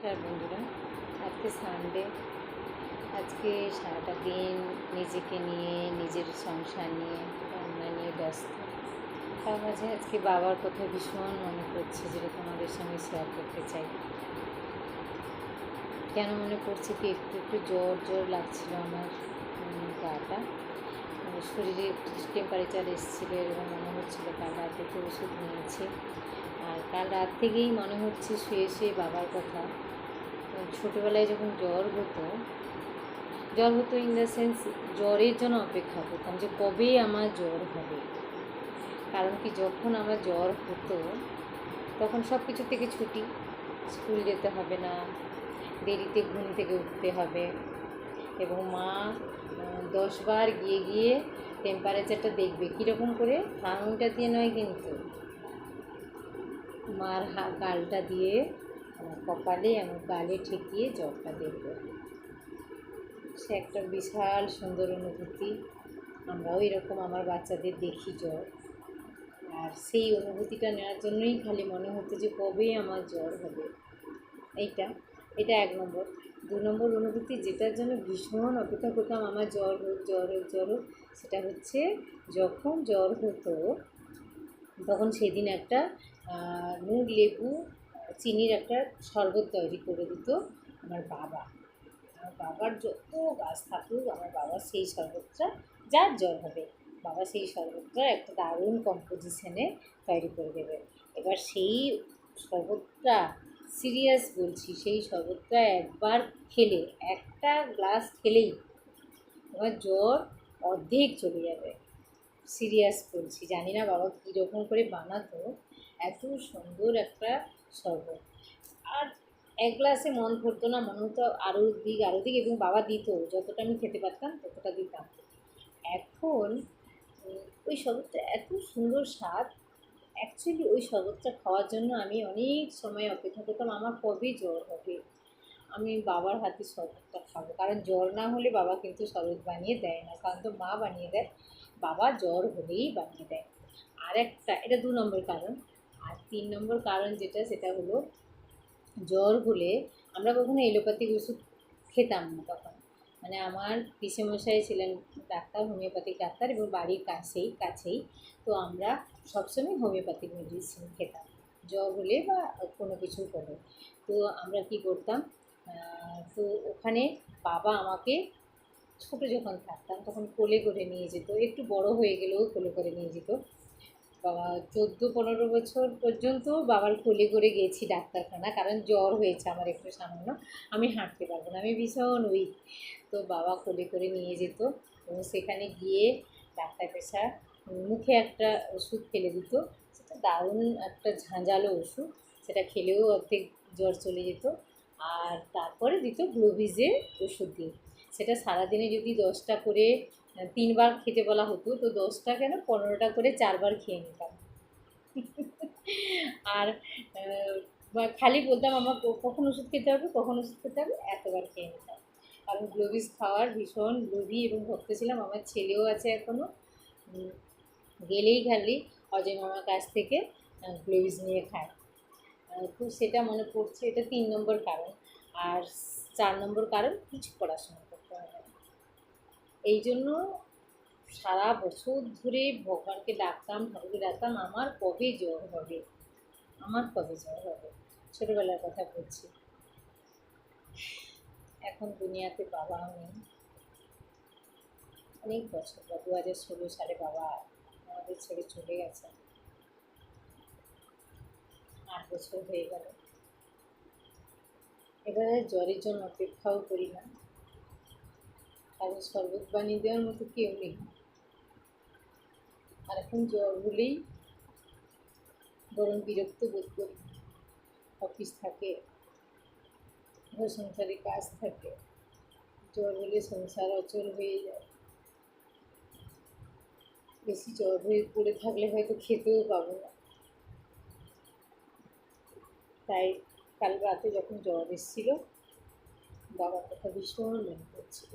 নমস্কার বন্ধুরা। আজকে সানডে। আজকে সারাটা দিন নিজেকে নিয়ে, নিজের সংসার নিয়ে, রান্না নিয়ে ব্যস্ত। তার মাঝে আজকে বাবার কথা ভীষণ মনে পড়ছে, যেটা তোমাদের সঙ্গে শেয়ার করতে চাই। কেন মনে পড়ছে কি, একটু একটু জ্বর জ্বর লাগছিল আমার গাটা। শরীরে টেম্পারেচার এসেছিলো, এবং মনে হচ্ছিলো কাল রাত থেকে ওষুধ নিয়েছি। আর কাল রাত থেকেই মনে হচ্ছে শুয়ে শুয়ে বাবার কথা। ছোটোবেলায় যখন জ্বর হতো ইন দ্য সেন্স, জ্বরের জন্য অপেক্ষা করতাম যে কবে আমার জ্বর হবে। কারণ কি, যখন আমার জ্বর হতো তখন সব কিছু থেকে ছুটি, স্কুল যেতে হবে না, দেরিতে ঘুম থেকে উঠতে হবে, এবং মা 10 বার গিয়ে গিয়ে টেম্পারেচারটা দেখবে কীরকম করে, আঙুলটা দিয়ে নয় কিন্তু, মার গালটা দিয়ে কপালে আমার গালে ঠেকিয়ে জ্বরটা দেখবে। সে একটা বিশাল সুন্দর অনুভূতি। আমরাও এরকম আমার বাচ্চাদের দেখি জ্বর, আর সেই অনুভূতিটা নেওয়ার জন্যই খালি মনে হতো যে কবে আমার জ্বর হবে। এটা 1 নম্বর। 2 নম্বর অনুভূতি, যেটার জন্য ভীষণ অপেক্ষা করতাম আমার জ্বর হোক জ্বর হোক জ্বর হোক, সেটা হচ্ছে যখন জ্বর হতো তখন সেদিন একটা নুন লেবু চিনির একটা শরবত তৈরি করে দিত আমার বাবা। আমার বাবার যত গাছ থাকুক, আমার বাবা সেই শরবতটা, যার জ্বর হবে, বাবা সেই শরবতটা একটা দারুণ কম্পোজিশনে তৈরি করে দেবে। এবার সেই শরবতটা, সিরিয়াস বলছি, সেই শরবতটা একবার খেলে, একটা গ্লাস খেলেই তোমার জ্বর অর্ধেক চলে যাবে। সিরিয়াস বলছি, জানি না বাবা কীরকম করে বানাতো, এত সুন্দর একটা শরবত। আর 1 গ্লাসে মন ভরতো না, মনে হতো আরও দিক আরও দিক, এবং বাবা দিত, যতটা আমি খেতে পারতাম ততটা দিতাম। এখন ওই শরবতটা এত সুন্দর স্বাদ। অ্যাকচুয়ালি ওই শরবতটা খাওয়ার জন্য আমি অনেক সময় অপেক্ষা করতাম, আমার কবে জ্বর হবে, আমি বাবার হাতে শরবতটা খাবো। কারণ জ্বর না হলে বাবা কিন্তু শরবত বানিয়ে দেয় না, কারণ তো মা বানিয়ে দেয়, বাবা জ্বর হলেই বানিয়ে দেয়। আর একটা, এটা 2 নম্বর কারণ। আর 3 নম্বর কারণ যেটা, সেটা হলো জ্বর হলে আমরা কখনো এলোপ্যাথিক ওষুধ খেতাম না তখন। মানে আমার পিসেমশাই ছিলেন ডাক্তার, হোমিওপ্যাথিক ডাক্তার, এবং বাড়ির কাছেই। তো আমরা সবসময় হোমিওপ্যাথিক মেডিসিন খেতাম জ্বর হলে বা কোনো কিছু হলে। তো আমরা কী করতাম, তো ওখানে বাবা আমাকে ছোটো যখন থাকতাম তখন কোলে করে নিয়ে যেত, একটু বড় হয়ে গেলেও কোলে করে নিয়ে যেত। বাবা 14-15 বছর পর্যন্ত বাবার কোলে করে গেছি ডাক্তারখানা, কারণ জ্বর হয়েছে আমার একটু সামান্য, আমি হাঁটতে পারবো না, আমি ভীষণ উইক। তো বাবা কোলে করে নিয়ে যেত, এবং সেখানে গিয়ে ডাক্তার পেশা মুখে একটা ওষুধ ফেলে দিত, সেটা দারুণ একটা ঝাঁঝালো ওষুধ, সেটা খেলেও অর্ধেক জ্বর চলে যেত। আর তারপরে দিত গ্লোভিজের ওষুধ দিয়ে, সেটা সারাদিনে যদি 10টা করে 3 বার খেতে বলা হতো, তো 10টা কেন 15টা করে 4 বার খেয়ে নিতাম। আর খালি বলতাম আমার কখন ওষুধ খেতে হবে, কখন ওষুধ খেতে হবে, এতবার খেয়ে নিতাম। কারণ গ্লোভিজ খাওয়ার ভীষণ লোভী এবং ভক্ত ছিলাম। আমার ছেলেও আছে এখনও, গেলেই খালি অজয় মামার কাছ থেকে গ্লোভিজ নিয়ে খায়। তো সেটা মনে পড়ছে, এটা 3 নম্বর কারণ। আর 4 নম্বর কারণ, কিছু পড়াশোনা করতে হবে, এই জন্য সারা বছর ধরে ভগবানকে ডাকতাম, ঠাকুরকে ডাকতাম, আমার কবে জ্বর হবে, আমার কবে জ্বর হবে। ছোটোবেলার কথা বলছি। এখন দুনিয়াতে বাবাও নেই, অনেক বছর, 2016 সালে বাবা আমাদের ছেড়ে চলে গেছে, 8 বছর হয়ে গেল। এবারে জ্বরের জন্য অপেক্ষাও করি না, কারণ শরবত বানিয়ে দেওয়ার মতো কেউ নেই। আর এখন জ্বর হলেই বরং বিরক্ত বোধ করি। অফিস থাকে, ঘর সংসারে কাজ থাকে, জ্বর হলে সংসার অচল হয়ে যায়। বেশি জ্বর হয়ে পড়ে থাকলে হয়তো খেতেও পাবো না। তাই কাল রাতে যখন জ্বর এসেছিলো, বাবার কথা ভীষণ মনে পড়ছিল,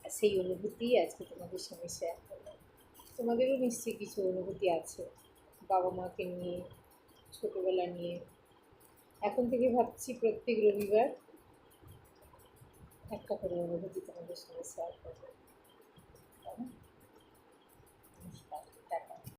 আর সেই অনুভূতি আজকে তোমাদের সঙ্গে শেয়ার করলাম। তোমাদেরও নিশ্চয়ই কিছু অনুভূতি আছে বাবা মাকে নিয়ে, ছোটোবেলা নিয়ে, এখন থেকে ভাবছি প্রত্যেক রবিবার একটা করে অনুভূতি